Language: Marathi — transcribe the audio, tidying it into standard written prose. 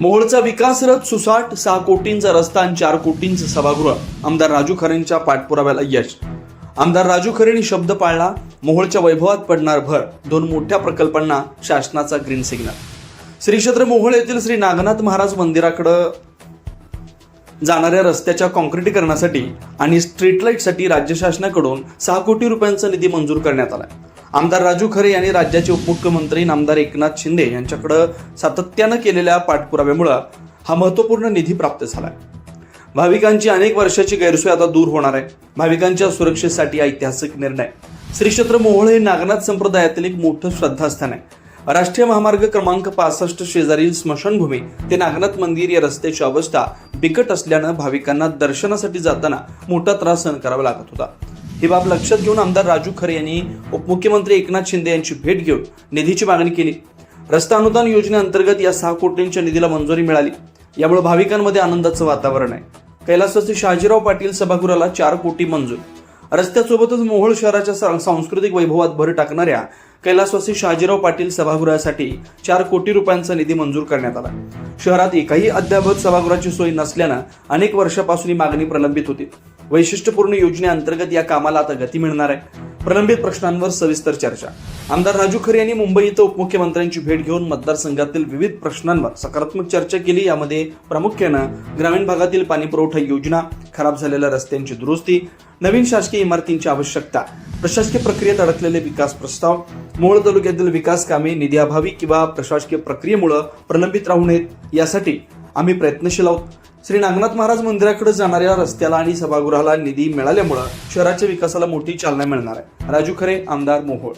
मोहोळचा विकास रथ सुसाट, 6 कोटींचा रस्ता आणि 4 कोटींचं सभागृह. आमदार राजू खरेंच्या पाठपुराव्याला यश. आमदार राजू खरेंनी शब्द पाळला. मोहोळच्या वैभवात पडणार भर. 2 मोठ्या प्रकल्पांना शासनाचा ग्रीन सिग्नल. श्री क्षेत्र मोहोळ येथील श्री नागनाथ महाराज मंदिराकडे जाणाऱ्या रस्त्याच्या काँक्रिटीकरणासाठी आणि स्ट्रीट लाईटसाठी राज्य शासनाकडून 6 कोटी रुपयांचा निधी मंजूर करण्यात आला. आमदार राजू खरे यांनी राज्याचे उपमुख्यमंत्री आमदार एकनाथ शिंदे यांच्याकडे सातत्यानं केलेल्या पाठपुराव्यामुळे हा महत्त्वपूर्ण निधी प्राप्त झाला. भाविकांची अनेक वर्षाची गैरसोय आता दूर होणार आहे. भाविकांच्या सुरक्षेसाठी ऐतिहासिक निर्णय. श्री क्षेत्र मोहोळ हे नागनाथ संप्रदायातील एक मोठं श्रद्धास्थान आहे. राष्ट्रीय महामार्ग क्रमांक 65 शेजारील स्मशानभूमी ते नागनाथ मंदिर या रस्त्याची अवस्था बिकट असल्यानं भाविकांना दर्शनासाठी जाताना मोठा त्रास सहन करावा लागत होता. ही बाब लक्षात घेऊन आमदार राजू खरे यांनी उपमुख्यमंत्री एकनाथ शिंदे यांची भेट घेऊन निधीची मागणी केली. रस्ता अनुदान योजनेअंतर्गत या 6 कोटींच्या निधीला मंजुरी मिळाली. यामुळे भाविकांमध्ये आनंदाचं वातावरण आहे. कैलासवासी शहाजीराव पाटील सभागृहाला 4 कोटी मंजूर. रस्त्यासोबतच मोहोळ शहराच्या सांस्कृतिक वैभवात भर टाकणाऱ्या कैलासवासी शहाजीराव पाटील सभागृहासाठी 4 कोटी रुपयांचा निधी मंजूर करण्यात आला. शहरात एकही अद्यावत सभागृहाची सोय नसल्यानं अनेक वर्षापासून ही मागणी प्रलंबित होती. वैशिष्ट्यपूर्ण योजनेअंतर्गत या कामाला आता गती मिळणार आहे. प्रलंबित प्रश्नांवर सविस्तर चर्चा. आमदार राजू खरे यांनी मुंबई इथं उपमुख्यमंत्र्यांची भेट घेऊन मतदारसंघातील विविध प्रश्नांवर सकारात्मक चर्चा केली. यामध्ये प्रामुख्यानं ग्रामीण भागातील पाणीपुरवठा योजना, खराब झालेल्या रस्त्यांची दुरुस्ती, नवीन शासकीय इमारतींची आवश्यकता, प्रशासकीय प्रक्रियेत अडकलेले विकास प्रस्ताव, मोहोळ तालुक्यातील विकास कामे निधीअभावी किंवा प्रशासकीय प्रक्रियेमुळे प्रलंबित राहू नयेत यासाठी आम्ही प्रयत्नशील आहोत. श्री नागनाथ महाराज मंदिराकडे जाणाऱ्या रस्त्याला आणि सभागृहाला निधी मिळाल्यामुळे शहराच्या विकासाला मोठी चालना मिळणार आहे. राजू खरे, आमदार मोहोळ.